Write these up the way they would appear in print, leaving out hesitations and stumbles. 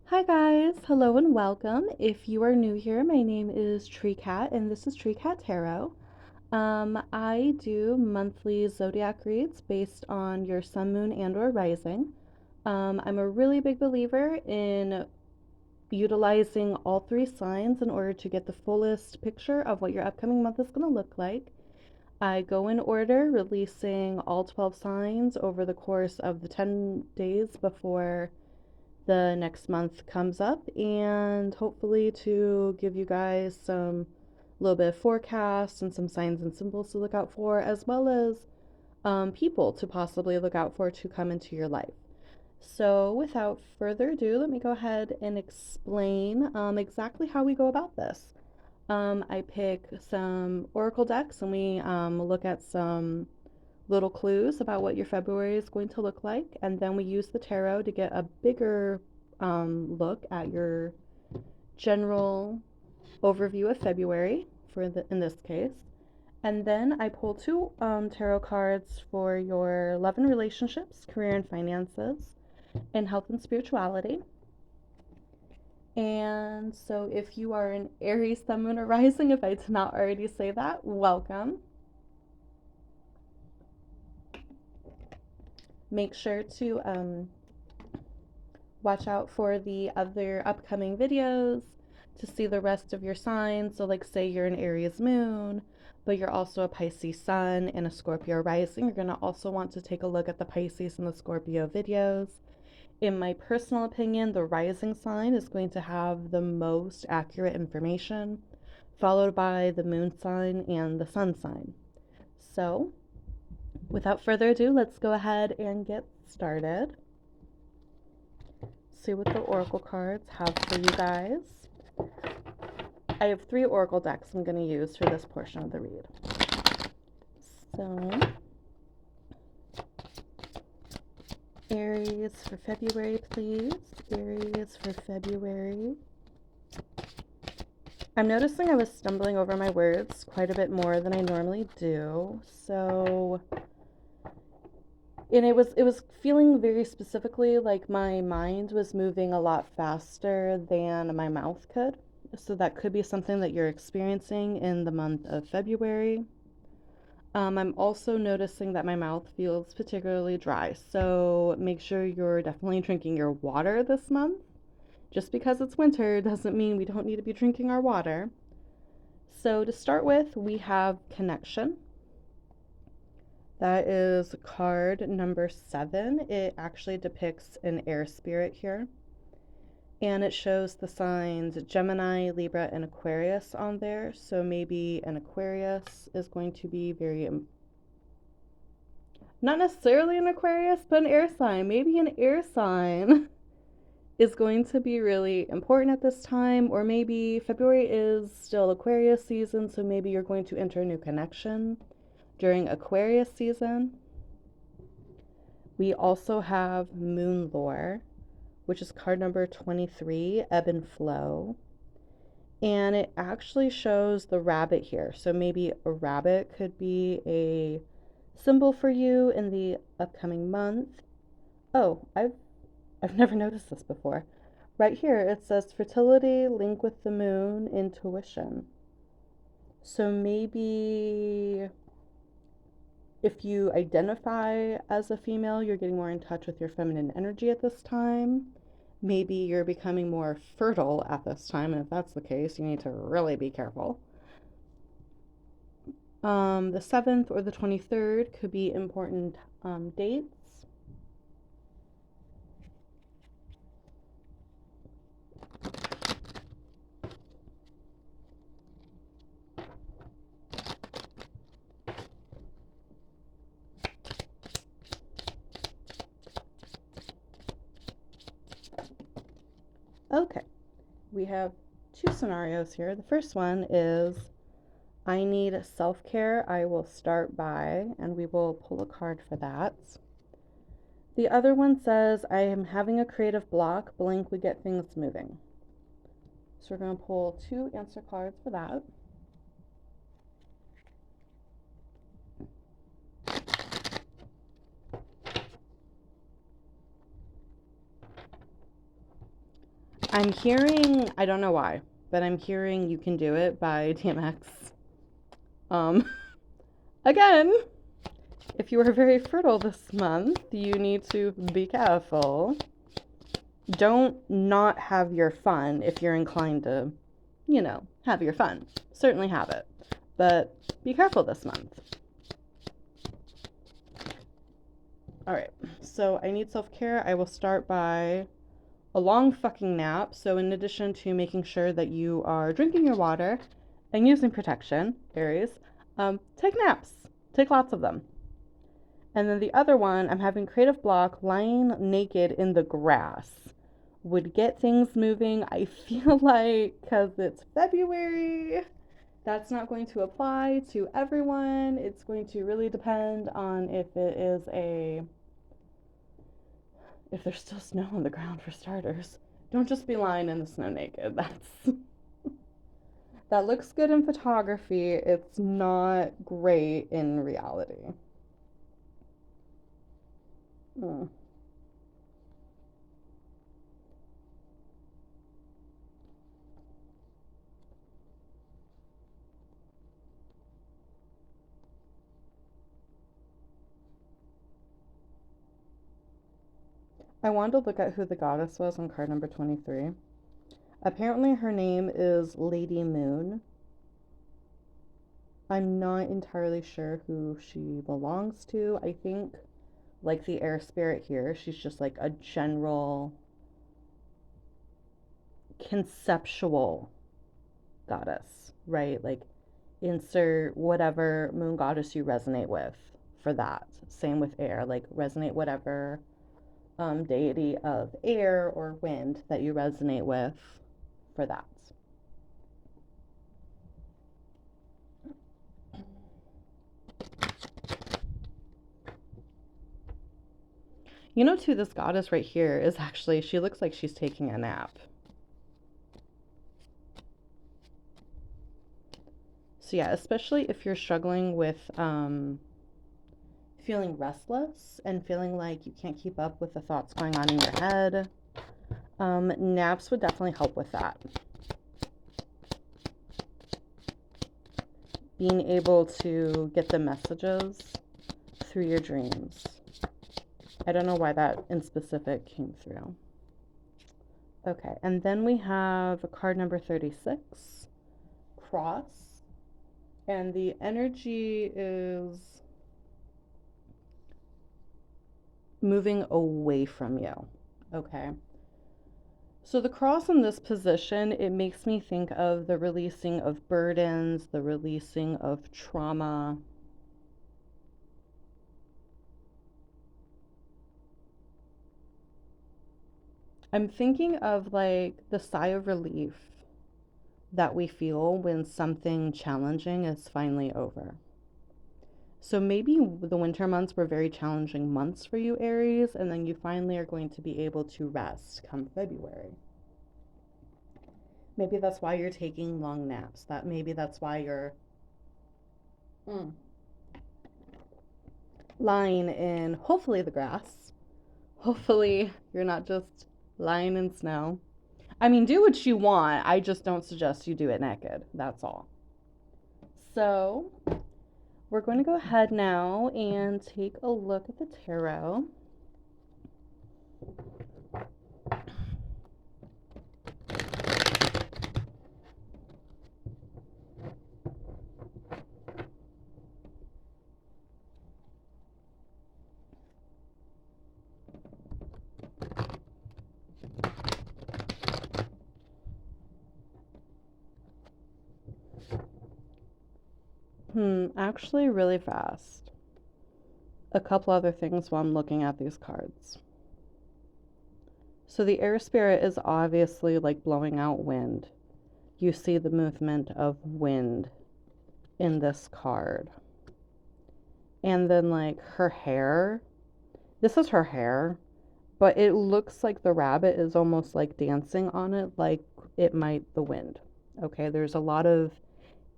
Hi guys, hello and welcome. If you are new here, my name is Tree Cat and this is Tree Cat Tarot. I do monthly zodiac reads based on your sun, moon, and or rising. I'm a really big believer in utilizing all three signs in order to get the fullest picture of what your upcoming month is going to look like. I go in order, releasing all 12 signs over the course of the 10 days before the next month comes up, and hopefully to give you guys some little bit of forecast and some signs and symbols to look out for, as well as people to possibly look out for to come into your life. So without further ado, let me go ahead and explain exactly how we go about this. I pick some oracle decks and we look at some little clues about what your February is going to look like, and then we use the tarot to get a bigger look at your general overview of February in this case. And then I pull two tarot cards for your love and relationships, career and finances, and health and spirituality. And so if you are an Aries, Sun, Moon, or Rising, if I did not already say that, welcome. Make sure to watch out for the other upcoming videos to see the rest of your signs. So like say you're an Aries moon, but you're also a Pisces sun and a Scorpio rising. You're going to also want to take a look at the Pisces and the Scorpio videos. In my personal opinion, the rising sign is going to have the most accurate information, followed by the moon sign and the sun sign. So without further ado, let's go ahead and get started. See what the oracle cards have for you guys. I have 3 oracle decks I'm going to use for this portion of the read. So, Aries for February, please. Aries for February. I'm noticing I was stumbling over my words quite a bit more than I normally do. So, and it was feeling very specifically like my mind was moving a lot faster than my mouth could. So that could be something that you're experiencing in the month of February. I'm also noticing that my mouth feels particularly dry, so make sure you're definitely drinking your water this month. Just because it's winter doesn't mean we don't need to be drinking our water. So to start with, we have connection. That is card number 7. It actually depicts an air spirit here. And it shows the signs Gemini, Libra, and Aquarius on there. So maybe an Aquarius is going to be not necessarily an Aquarius, but an air sign. Maybe an air sign is going to be really important at this time. Or maybe February is still Aquarius season, so maybe you're going to enter a new connection during Aquarius season. We also have Moon Lore, which is card number 23, Ebb and Flow. And it actually shows the rabbit here. So maybe a rabbit could be a symbol for you in the upcoming month. Oh, I've never noticed this before. Right here it says fertility, link with the moon, intuition. So maybe if you identify as a female, you're getting more in touch with your feminine energy at this time. Maybe you're becoming more fertile at this time, and if that's the case, you need to really be careful. The 7th or the 23rd could be important dates. Okay, we have 2 scenarios here. The first one is I need self-care. I will start by, and we will pull a card for that. The other one says I am having a creative block. Blink, we get things moving. So we're going to pull 2 answer cards for that. I'm hearing, I don't know why, but I'm hearing You Can Do It by DMX. Um, again, if you are very fertile this month, you need to be careful. Don't not have your fun if you're inclined to, have your fun. Certainly have it. But be careful this month. All right, so I need self-care. I will start by a long fucking nap. So in addition to making sure that you are drinking your water and using protection, Aries, take naps. Take lots of them. And then the other one, I'm having creative block, lying naked in the grass would get things moving. I feel like because it's February, that's not going to apply to everyone. It's going to really depend on if there's still snow on the ground for starters. Don't just be lying in the snow naked. That looks good in photography. It's not great in reality. Mm. I wanted to look at who the goddess was on card number 23. Apparently, her name is Lady Moon. I'm not entirely sure who she belongs to. I think, like the air spirit here, she's just like a general conceptual goddess, right? Like, insert whatever moon goddess you resonate with for that. Same with air, like, resonate whatever deity of air or wind that you resonate with for that. Too, this goddess right here is actually, she looks like she's taking a nap. So, yeah, especially if you're struggling with feeling restless and feeling like you can't keep up with the thoughts going on in your head, naps would definitely help with that. Being able to get the messages through your dreams. I don't know why that in specific came through. Okay, and then we have card number 36, Cross. And the energy is moving away from you. Okay. So the cross in this position, it makes me think of the releasing of burdens, the releasing of trauma. I'm thinking of like the sigh of relief that we feel when something challenging is finally over. So maybe the winter months were very challenging months for you, Aries, and then you finally are going to be able to rest come February. Maybe that's why you're taking long naps. Maybe that's why you're mm, lying in hopefully the grass. Hopefully you're not just lying in snow. I mean, do what you want. I just don't suggest you do it naked. That's all. So, we're going to go ahead now and take a look at the tarot. Actually, really fast. A couple other things while I'm looking at these cards. So, the air spirit is obviously like blowing out wind. You see the movement of wind in this card. And then, like, her hair. This is her hair, but it looks like the rabbit is almost like dancing on it, like it might the wind. Okay, there's a lot of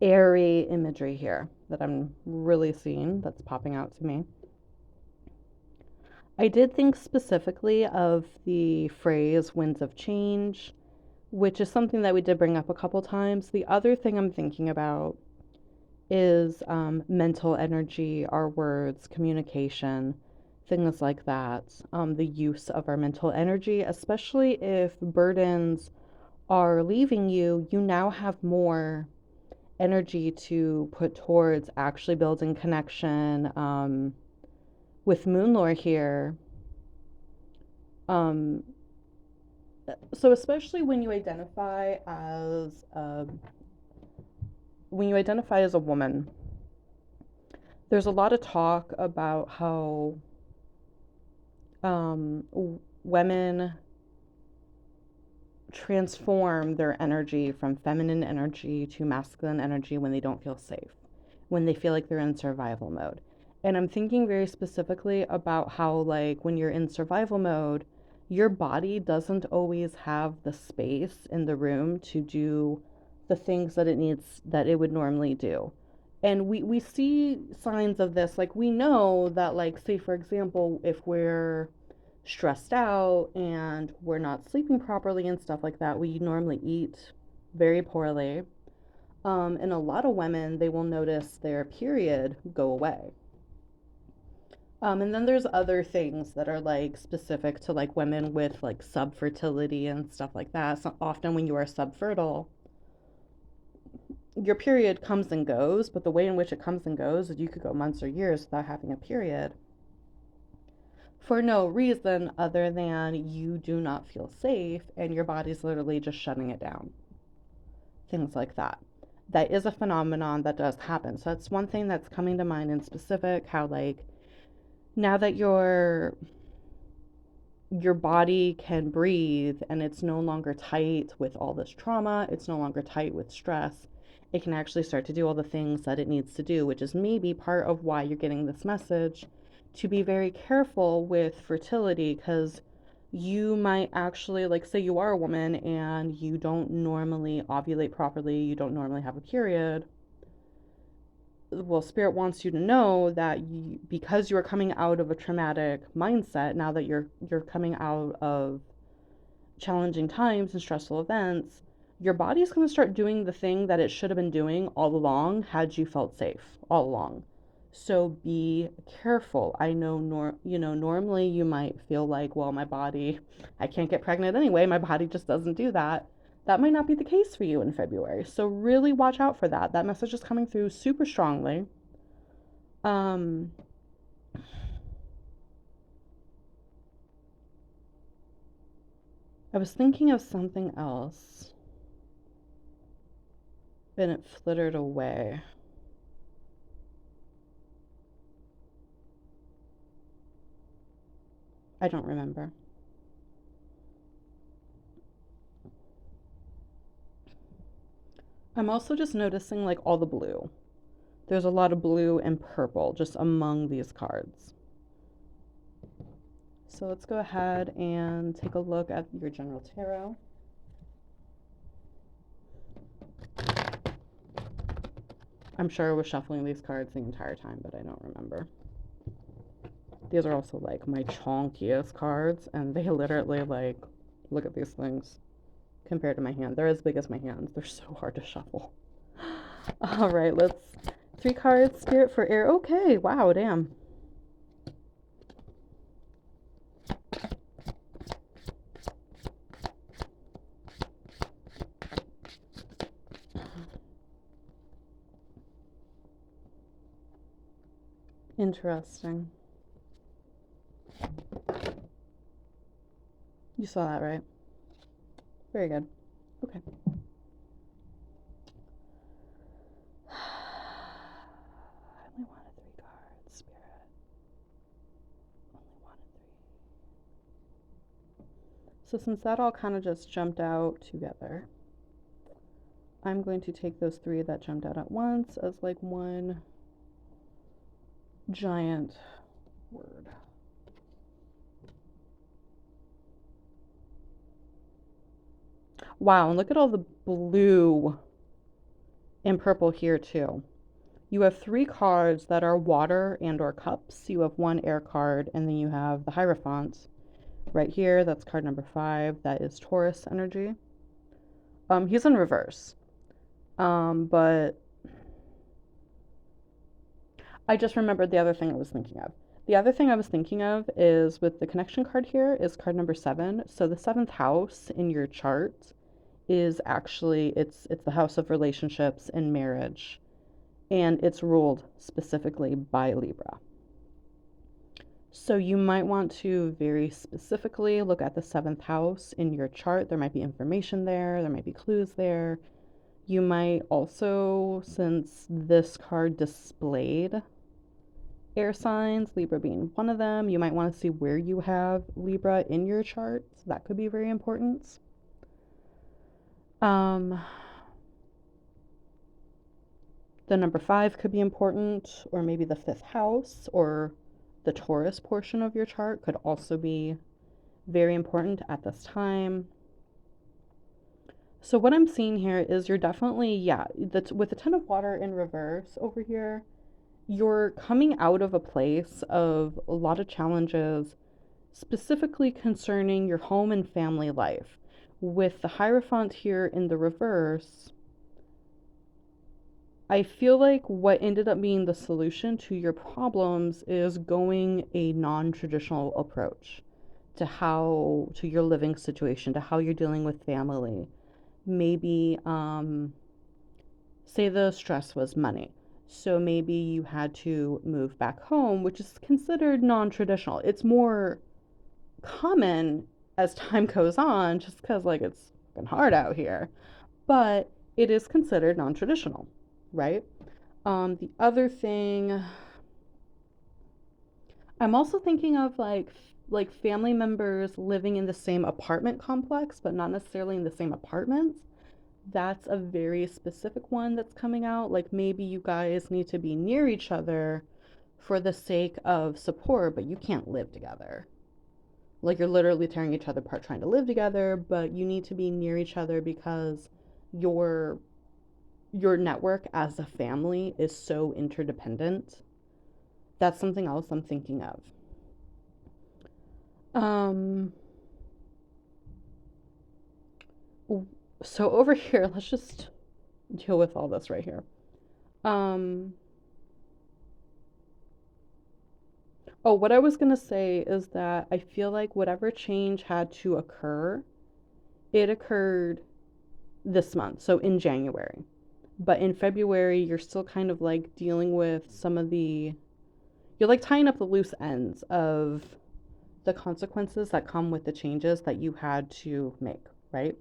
airy imagery here that I'm really seeing that's popping out to me. I did think specifically of the phrase winds of change which is something that we did bring up a couple times. The other thing I'm thinking about is mental energy, our words, communication, things like that. The use of our mental energy, especially if burdens are leaving you, you now have more energy to put towards actually building connection. With Moon Lore here, um, so especially when you identify as a woman, there's a lot of talk about how um, women transform their energy from feminine energy to masculine energy when they don't feel safe, when they feel like they're in survival mode. And I'm thinking very specifically about how, like, when you're in survival mode, your body doesn't always have the space in the room to do the things that it would normally do. And we see signs of this. Like, we know that, like, say, for example, if we're stressed out and we're not sleeping properly and stuff like that, we normally eat very poorly. And a lot of women, they will notice their period go away. And then there's other things that are like specific to like women with like subfertility and stuff like that. So often when you are subfertile, your period comes and goes, but the way in which it comes and goes is you could go months or years without having a period for no reason other than you do not feel safe and your body's literally just shutting it down. Things like that. That is a phenomenon that does happen. So that's one thing that's coming to mind in specific, how like now that your body can breathe and it's no longer tight with all this trauma, it's no longer tight with stress. It can actually start to do all the things that it needs to do, which is maybe part of why you're getting this message to be very careful with fertility, because you might actually, like, say you are a woman and you don't normally ovulate properly, you don't normally have a period. Well, spirit wants you to know that because you are coming out of a traumatic mindset, now that you're coming out of challenging times and stressful events, your body's going to start doing the thing that it should have been doing all along had you felt safe all along. So be careful. I know normally you might feel like, well, my body, I can't get pregnant anyway. My body just doesn't do that. That might not be the case for you in February. So really watch out for that. That message is coming through super strongly. Um I was thinking of something else, and it flittered away. I don't remember. I'm also just noticing like all the blue. There's a lot of blue and purple just among these cards. So let's go ahead and take a look at your general tarot. I'm sure I was shuffling these cards the entire time, but I don't remember. These are also like my chonkiest cards, and they literally like, look at these things compared to my hand. They're as big as my hands. They're so hard to shuffle. All right, let's 3 cards, Spirit for air. Okay, wow, damn. Interesting. You saw that, right? Very good. Okay. I only wanted 3 cards, Spirit. Only wanted 3. So since that all kind of just jumped out together, I'm going to take those 3 that jumped out at once as like one giant word. Wow, and look at all the blue and purple here too. You have 3 cards that are water and or cups. You have 1 air card, and then you have the Hierophant right here. That's card number 5. That is Taurus energy. He's in reverse. But I just remembered the other thing I was thinking of. The other thing I was thinking of is with the connection card here is card number 7. So the seventh house in your chart is actually it's the house of relationships and marriage, and it's ruled specifically by Libra. So you might want to very specifically look at the seventh house in your chart. There might be information there, there might be clues there. You might also, since this card displayed air signs, Libra being one of them, you might want to see where you have Libra in your chart. So that could be very important. Um, the number 5 could be important, or maybe the fifth house, or the Taurus portion of your chart could also be very important at this time. So what I'm seeing here is you're definitely, yeah, with the Ten of Water in reverse over here, you're coming out of a place of a lot of challenges, specifically concerning your home and family life. With the Hierophant here in the reverse, I feel like what ended up being the solution to your problems is going a non-traditional approach to your living situation, to how you're dealing with family. Maybe say the stress was money. So maybe you had to move back home, which is considered non-traditional. It's more common as time goes on, just because like it's fucking hard out here. But it is considered non-traditional, right? The other thing I'm also thinking of, like family members living in the same apartment complex, but not necessarily in the same apartments. That's a very specific one that's coming out. Like maybe you guys need to be near each other for the sake of support, but you can't live together. Like you're literally tearing each other apart trying to live together, but you need to be near each other because your your network as a family is so interdependent. That's something else I'm thinking of. Um so over here, let's just deal with all this right here. Um Oh, what I was going to say is that I feel like whatever change had to occur, it occurred this month, so in January. But in February, you're still kind of like dealing with some of you're like tying up the loose ends of the consequences that come with the changes that you had to make, right?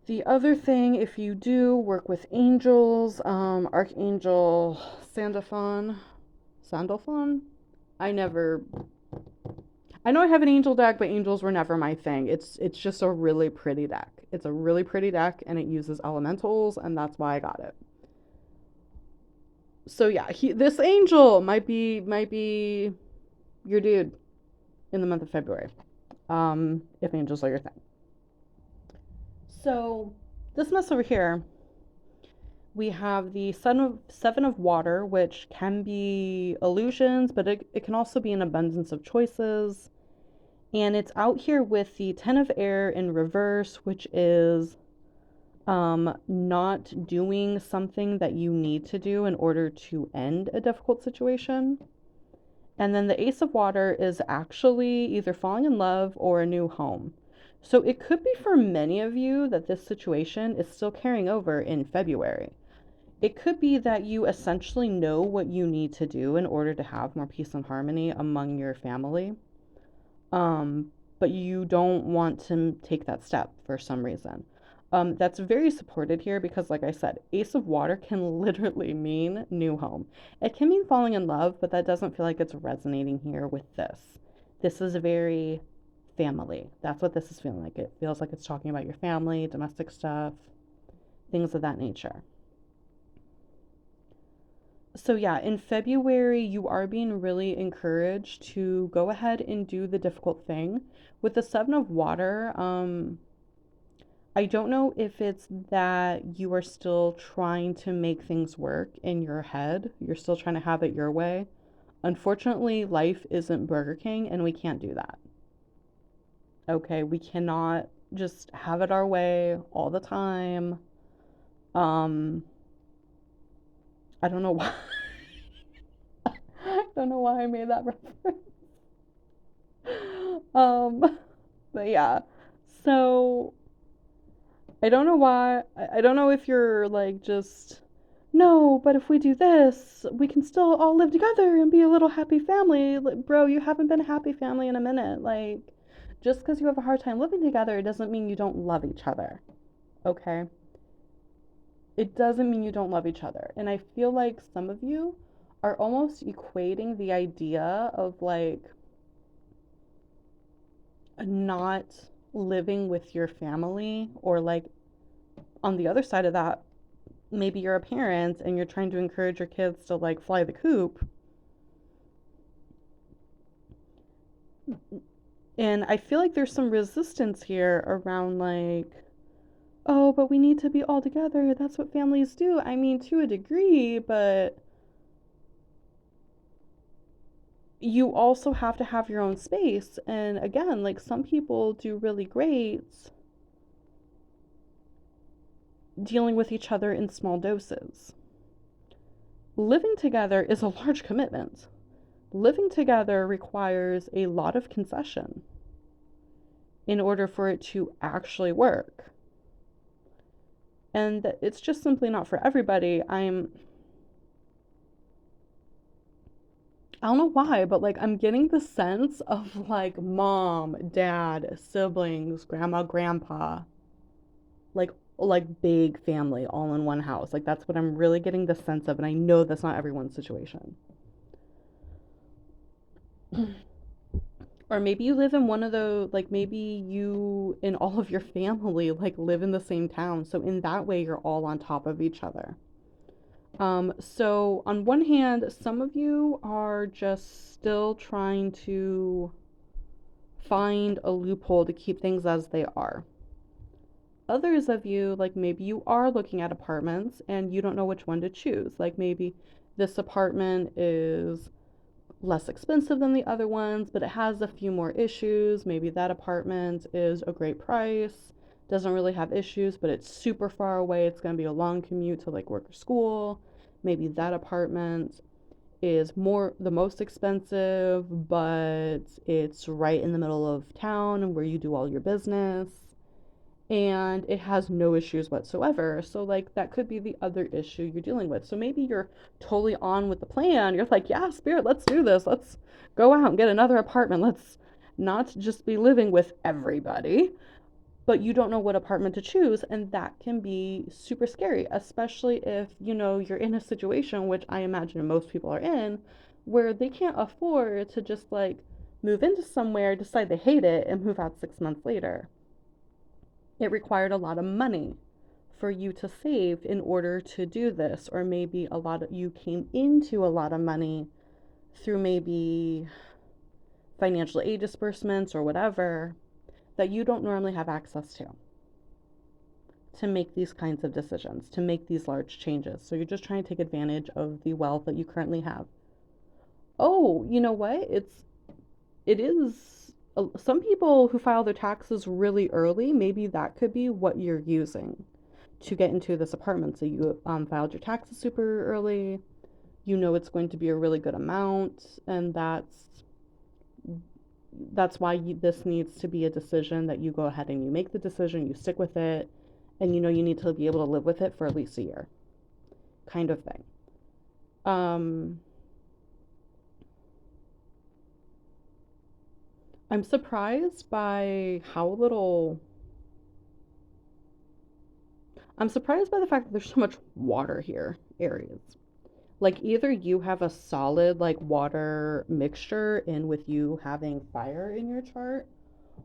The other thing, if you do work with angels, Archangel Sandalphon, I never I know I have an angel deck, but angels were never my thing. It's just a really pretty deck. It's a really pretty deck and it uses elementals and that's why I got it. So yeah, this angel might be your dude in the month of February. If angels are your thing. So this mess over here, we have the seven of water, which can be illusions, but it can also be an abundance of choices. And it's out here with the Ten of Air in reverse, which is not doing something that you need to do in order to end a difficult situation. And then the Ace of Water is actually either falling in love or a new home. So it could be for many of you that this situation is still carrying over in February. It could be that you essentially know what you need to do in order to have more peace and harmony among your family. Um, but you don't want to take that step for some reason. That's very supported here because, like I said, Ace of Water can literally mean new home. It can mean falling in love, but that doesn't feel like it's resonating here with this. This is very family. That's what this is feeling like. It feels like it's talking about your family, domestic stuff, things of that nature. So yeah, in February, you are being really encouraged to go ahead and do the difficult thing. With the Seven of Water, I don't know if it's that you are still trying to make things work in your head. You're still trying to have it your way. Unfortunately, life isn't Burger King and we can't do that. Okay, we cannot just have it our way all the time. Um, I don't know why. I don't know why I made that reference. Um, but yeah. So I don't know why. I don't know if you're like just no, but if we do this, we can still all live together and be a little happy family. Like, bro, you haven't been a happy family in a minute. Like, just because you have a hard time living together doesn't mean you don't love each other. Okay? It doesn't mean you don't love each other. And I feel like some of you are almost equating the idea of like not living with your family, or like on the other side of that, maybe you're a parent and you're trying to encourage your kids to like fly the coop. And I feel like there's some resistance here around like, oh, but we need to be all together. That's what families do. I mean, to a degree, but you also have to have your own space. And again, like some people do really great dealing with each other in small doses. Living together is a large commitment. Living together requires a lot of concession in order for it to actually work. And it's just simply not for everybody. I don't know why, but like I'm getting the sense of like mom, dad, siblings, grandma, grandpa, like like big family all in one house. Like that's what I'm really getting the sense of, and I know that's not everyone's situation. Or maybe you live in one of those, like maybe you and all of your family like live in the same town. So in that way you're all on top of each other. So on one hand, some of you are just still trying to find a loophole to keep things as they are. Others of you, like maybe you are looking at apartments and you don't know which one to choose. Like maybe this apartment is less expensive than the other ones, but it has a few more issues. Maybe that apartment is a great price, doesn't really have issues, but it's super far away. It's going to be a long commute to like work or school. Maybe that apartment is more the most expensive, but it's right in the middle of town where you do all your business, and it has no issues whatsoever. So like that could be the other issue you're dealing with. So maybe you're totally on with the plan. You're like, yeah, spirit, let's do this. Let's go out and get another apartment. Let's not just be living with everybody. But you don't know what apartment to choose, and that can be super scary, especially if you're in a situation, which I imagine most people are in, where they can't afford to just like move into somewhere, decide they hate it, and move out 6 months later. It required a lot of money for you to save in order to do this, or maybe a lot of you came into a lot of money through maybe financial aid disbursements or whatever that you don't normally have access to make these kinds of decisions, to make these large changes. So you're just trying to take advantage of the wealth that you currently have. Oh, you know what? It is some people who file their taxes really early, maybe that could be what you're using to get into this apartment. So you filed your taxes super early. You know it's going to be a really good amount, and that's why this needs to be a decision that you go ahead and you make the decision, you stick with it, and you need to be able to live with it for at least a year, kind of thing. Um, I'm surprised by how little. I'm surprised by the fact that there's so much water here, Aries. Like either you have a solid like water mixture in with you having fire in your chart,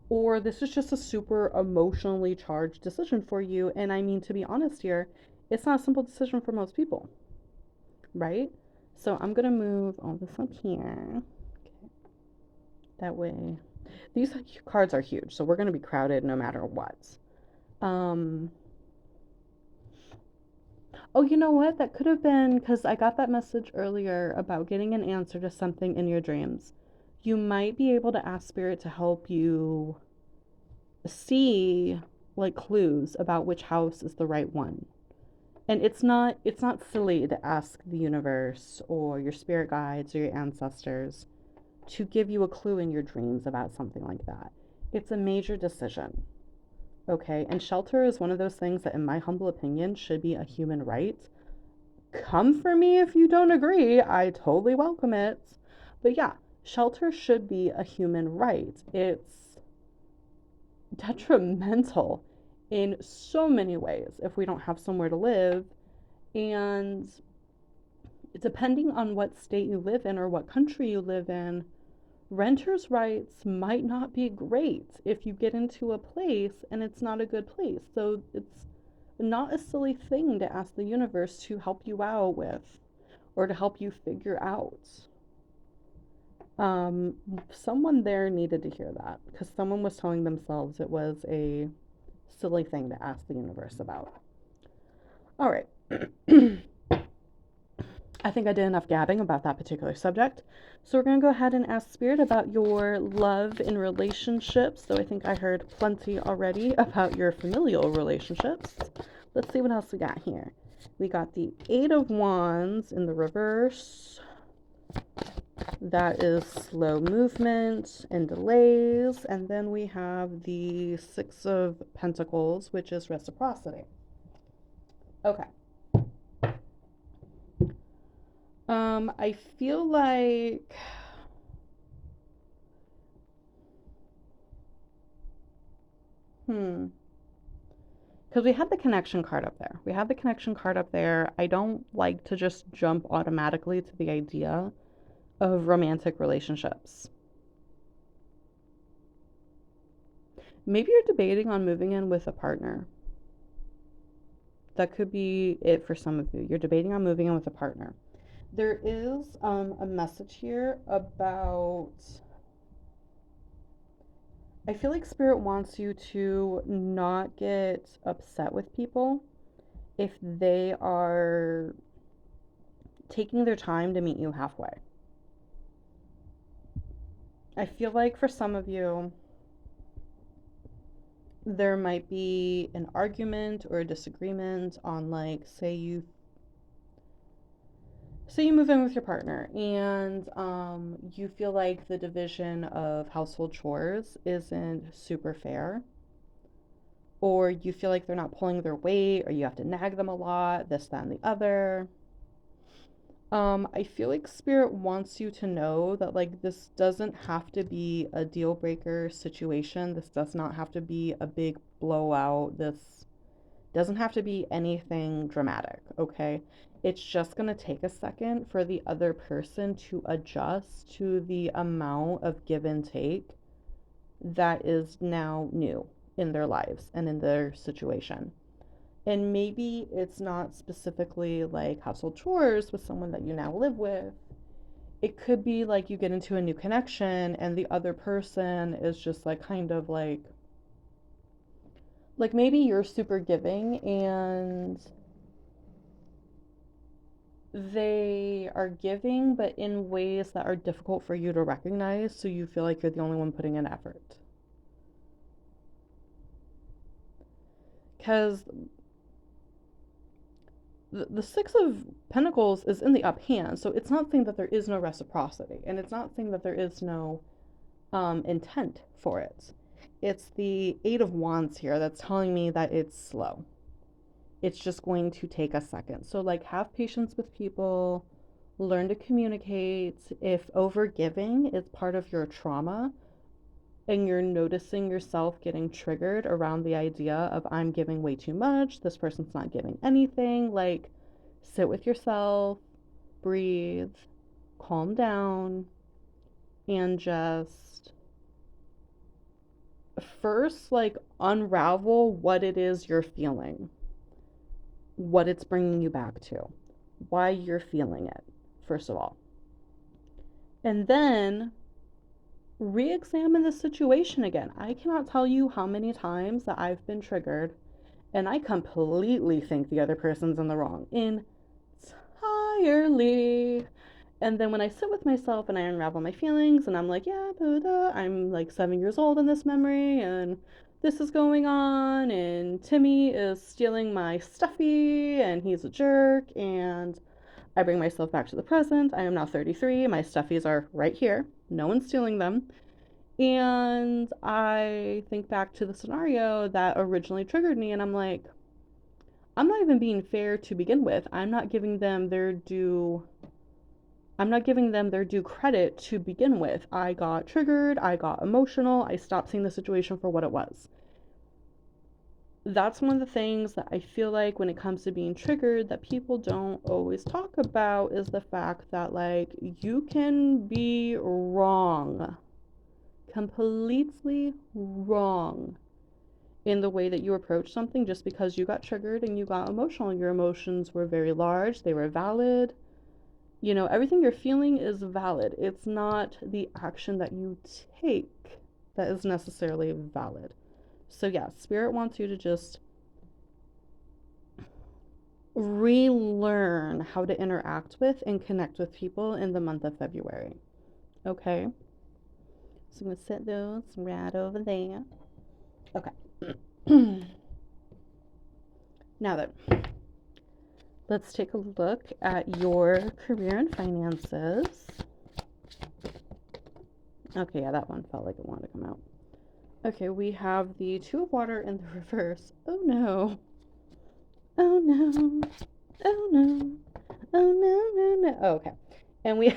or this is just a super emotionally charged decision for you. And I mean, to be honest here, it's not a simple decision for most people, right? So I'm gonna move all this up here. Okay. That way, these cards are huge, so we're gonna be crowded no matter what. Um, oh, you know what? That could have been because I got that message earlier about getting an answer to something in your dreams. You might be able to ask Spirit to help you see like clues about which house is the right one. And it's not silly to ask the universe or your spirit guides or your ancestors to give you a clue in your dreams about something like that. It's a major decision. Okay, and shelter is one of those things that, in my humble opinion, should be a human right. Come for me if you don't agree. I totally welcome it. But yeah, shelter should be a human right. It's detrimental in so many ways if we don't have somewhere to live. And depending on what state you live in or what country you live in, renters' rights might not be great if you get into a place and it's not a good place. So it's not a silly thing to ask the universe to help you out with or to help you figure out. Um, Someone there needed to hear that because someone was telling themselves it was a silly thing to ask the universe about. All right. I think I did enough gabbing about that particular subject. So we're going to go ahead and ask Spirit about your love and relationships. So I think I heard plenty already about your familial relationships. Let's see what else we got here. We got the Eight of Wands in the reverse. That is slow movement and delays. And then we have the Six of Pentacles, which is reciprocity. Okay. I feel like because we had the connection card up there. We had the connection card up there. I don't like to just jump automatically to the idea of romantic relationships. Maybe you're debating on moving in with a partner. That could be it for some of you. You're debating on moving in with a partner. There is a message here about. I feel like Spirit wants you to not get upset with people if they are taking their time to meet you halfway. I feel like for some of you, there might be an argument or a disagreement on, like, say you move in with your partner and you feel like the division of household chores isn't super fair, or you feel like they're not pulling their weight, or you have to nag them a lot, this, that, and the other. I feel like Spirit wants you to know that, like, this doesn't have to be a deal breaker situation. This does not have to be a big blowout. This doesn't have to be anything dramatic, okay? It's just going to take a second for the other person to adjust to the amount of give and take that is now new in their lives and in their situation. And maybe it's not specifically like household chores with someone that you now live with. It could be like you get into a new connection and the other person is just like kind of like maybe you're super giving and they are giving but in ways that are difficult for you to recognize, so you feel like you're the only one putting in effort. Because the Six of Pentacles is in the up hand, so it's not saying that there is no reciprocity, and it's not saying that there is no intent for it. It's the Eight of Wands here that's telling me that it's slow. It's just going to take a second. So, like, have patience with people, learn to communicate. If overgiving is part of your trauma and you're noticing yourself getting triggered around the idea of I'm giving way too much, this person's not giving anything, like, sit with yourself, breathe, calm down, and just first, like, unravel what it is you're feeling, what it's bringing you back to, why you're feeling it, first of all. And then re-examine the situation again. I cannot tell you how many times that I've been triggered and I completely think the other person's in the wrong entirely. And then when I sit with myself and I unravel my feelings and I'm like, yeah, I'm like 7 years old in this memory and this is going on, and Timmy is stealing my stuffy, and he's a jerk, and I bring myself back to the present. I am now 33. My stuffies are right here. No one's stealing them. And I think back to the scenario that originally triggered me, and I'm like, I'm not even being fair to begin with. I'm not giving them their due credit to begin with. I got triggered, I got emotional, I stopped seeing the situation for what it was. That's one of the things that I feel like when it comes to being triggered that people don't always talk about is the fact that like you can be wrong, completely wrong in the way that you approach something just because you got triggered and you got emotional. Your emotions were very large, they were valid. You know, everything you're feeling is valid. It's not the action that you take that is necessarily valid. So, yeah, Spirit wants you to just relearn how to interact with and connect with people in the month of February. Okay? So, I'm going to set those right over there. Okay. Now then, let's take a look at your career and finances. Okay, yeah, that one felt like it wanted to come out. Okay, we have the Two of Water in the reverse. Oh no. Oh no. Oh no. Oh no, no, no. Oh, okay. And we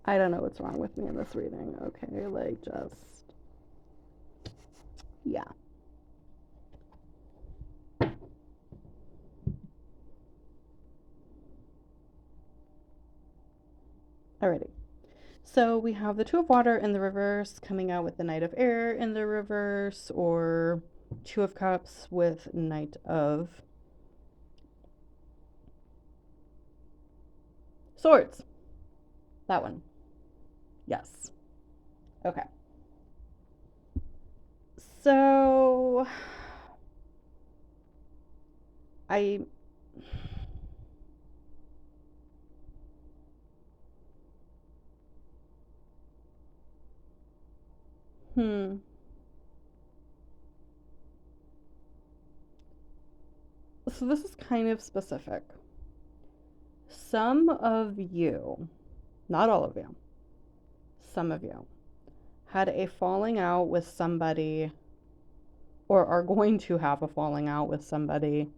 I don't know what's wrong with me in this reading. Okay, like just yeah. Alrighty. So we have the Two of Water in the reverse coming out with the Knight of Air in the reverse, or Two of Cups with Knight of Swords. That one. Yes. Okay. So I hmm. So this is kind of specific. Some of you, not all of you, some of you had a falling out with somebody or are going to have a falling out with somebody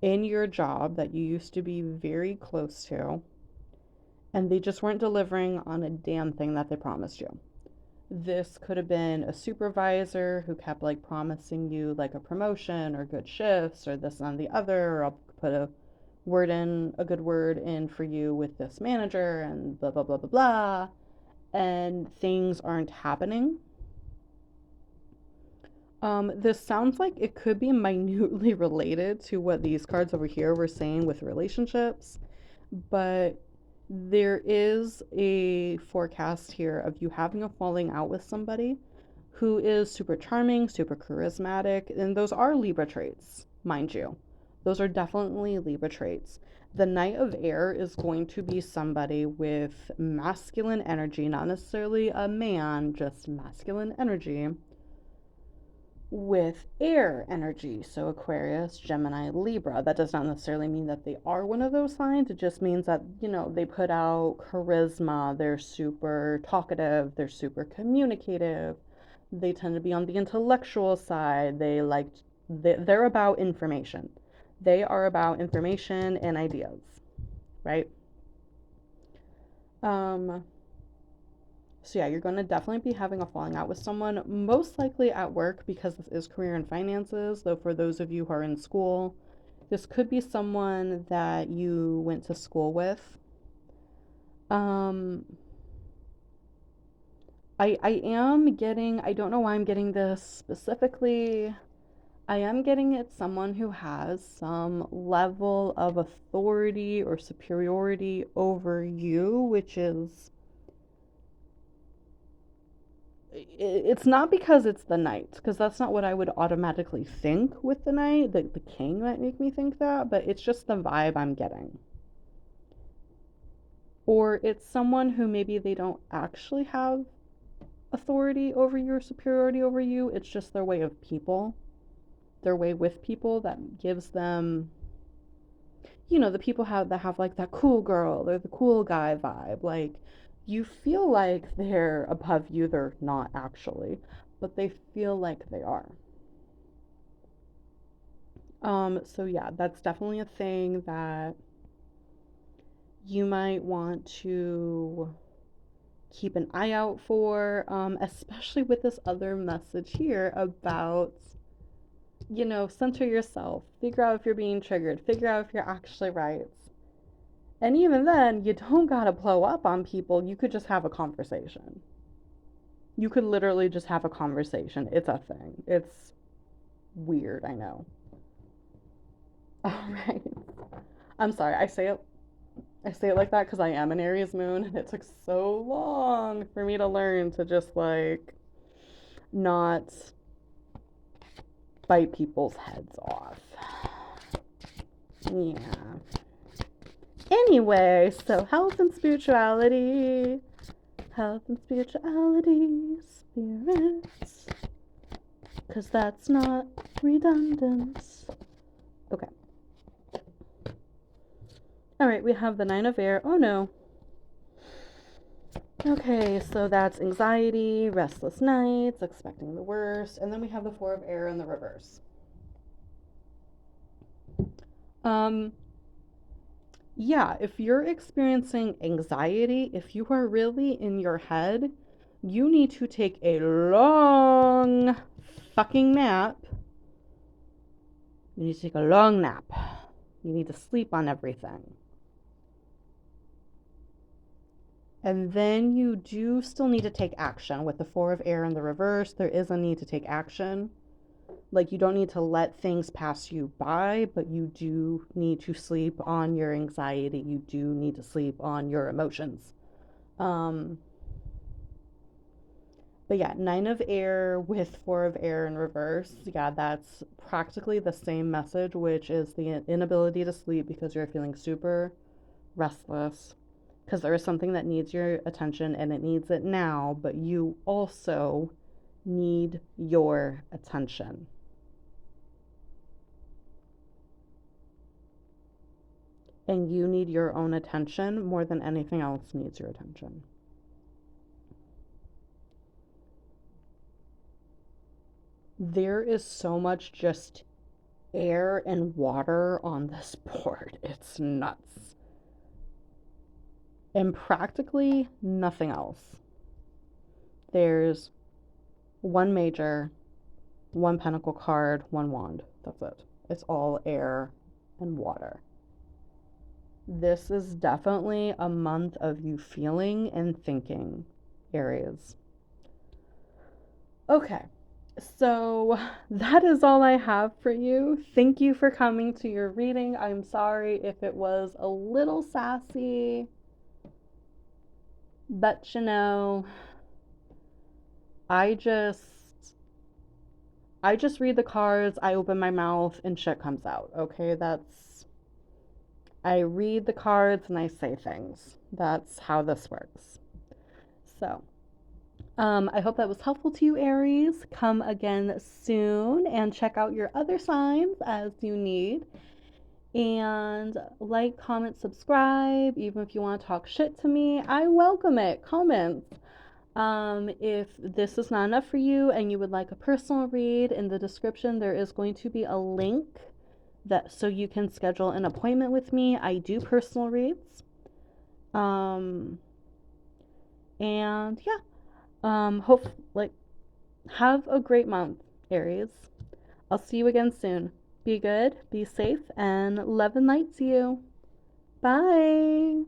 in your job that you used to be very close to, and they just weren't delivering on a damn thing that they promised you. This could have been a supervisor who kept like promising you like a promotion or good shifts or this and the other, or I'll put a good word in for you with this manager and blah blah blah blah blah, and things aren't happening. This sounds like it could be minutely related to what these cards over here were saying with relationships, but there is a forecast here of you having a falling out with somebody who is super charming, super charismatic, and those are Libra traits, mind you. Those are definitely Libra traits. The Knight of Air is going to be somebody with masculine energy, not necessarily a man, just masculine energy with air energy. So Aquarius, Gemini, Libra. That does not necessarily mean that they are one of those signs. It just means that, you know, they put out charisma. They're super talkative. They're super communicative. They tend to be on the intellectual side. They're about information. They are about information and ideas, right? Um, So yeah, you're going to definitely be having a falling out with someone, most likely at work because this is career and finances. Though for those of you who are in school, this could be someone that you went to school with. Um, I am getting, I don't know why I'm getting this specifically. I am getting it someone who has some level of authority or superiority over you, which is it's not because it's the knight, because that's not what I would automatically think with the knight. The king might make me think that, but it's just the vibe I'm getting. Or it's someone who maybe they don't actually have authority over you or superiority over you. It's just their way of people, their way with people that gives them, the people that have like that cool girl or the cool guy vibe. Like, you feel like they're above you. They're not actually, but they feel like they are. So yeah, that's definitely a thing that you might want to keep an eye out for, especially with this other message here about, center yourself, figure out if you're being triggered, figure out if you're actually right. And even then, you don't gotta blow up on people. You could just have a conversation. You could literally just have a conversation. It's a thing. It's weird, I know. All right. I'm sorry. I say it like that because I am an Aries moon, and it took so long for me to learn to just like not bite people's heads off. Yeah. Anyway, so health and spirituality. Health and spirituality, spirits. Because that's not redundant. Okay. Alright, we have the Nine of Air. Oh no. Okay, so that's anxiety, restless nights, expecting the worst. And then we have the Four of Air in the reverse. Yeah, if you're experiencing anxiety, if you are really in your head, you need to take a long fucking nap. You need to take a long nap. You need to sleep on everything. And then you do still need to take action. With the Four of Air in the reverse, there is a need to take action. Like, you don't need to let things pass you by, but you do need to sleep on your anxiety. You do need to sleep on your emotions. But yeah, Nine of Air with Four of Air in reverse. Yeah, that's practically the same message, which is the inability to sleep because you're feeling super restless. Because there is something that needs your attention and it needs it now, but you also need your attention. And you need your own attention more than anything else needs your attention. There is so much just air and water on this board. It's nuts. And practically nothing else. There's one major, one pentacle card, one wand. That's it. It's all air and water. This is definitely a month of you feeling and thinking, Aries. Okay, so that is all I have for you. Thank you for coming to your reading. I'm sorry if it was a little sassy, but I just I just read the cards, I open my mouth and shit comes out. Okay, I read the cards and I say things. That's how this works. So, I hope that was helpful to you, Aries. Come again soon and check out your other signs as you need. And like, comment, subscribe. Even if you want to talk shit to me, I welcome it. Comments. If this is not enough for you and you would like a personal read, in the description there is going to be a link that so you can schedule an appointment with me. I do personal reads. Um, and yeah. Hope like have a great month, Aries. I'll see you again soon. Be good, be safe, and love and light to you. Bye.